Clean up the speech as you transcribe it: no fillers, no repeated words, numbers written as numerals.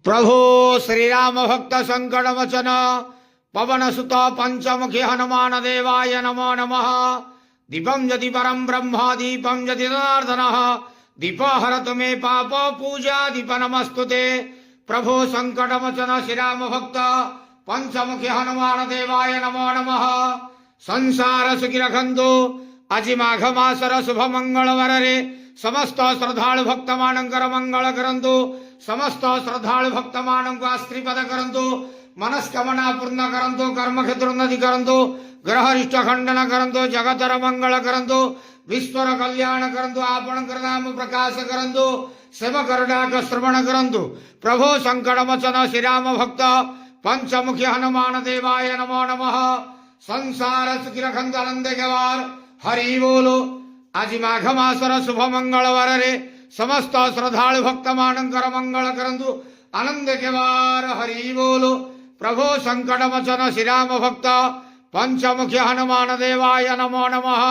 प्रभो श्रीराम भक्त संकटमोचन पवन सुत पंचमुखी हनुमान देवाय नमो नमः। दीपं यदि परम ब्रह्म दीपं यदि जनार्दन दीप हरतु मे पाप पूजा दीप नमस्तुते। प्रभो संकटमोचन श्रीराम भक्त पंचमुखी हनुमान देवाय नमो नमः। संसार सुखी रखंतु आज माघ मासर शुभ मंगलवार रे समस्त श्रद्धालु भक्त मानकर मंगल करंतु। समस्त श्रद्धालु भक्त मानक आश्रीपद करंतु। मनस्कामना पूर्ण करंतु। कर्म क्षेत्र उन्नति करंतु। ग्रह रिष्ट खंडन करंतु। जगतर मंगल करंतु। विश्वर कल्याण करंतु। आपणकर नाम प्रकाश करंतु। सेवकर डाक श्रवण करंतु। प्रभो संकटमोचन श्रीराम भक्त पंचमुखी हनुमान देवाय नमो नमः। संसार सुखी रखंतु आनंद गवार हरि बोलो। आज माघ मासर शुभ मंगलवार रे समस्त श्रद्धालु भक्त मानकर मंगल करंतु। आनंद के वार हरि बोलो। प्रभो संकटमोचन श्रीराम भक्त पंचमुखी हनुमान देवाय नमो नमः।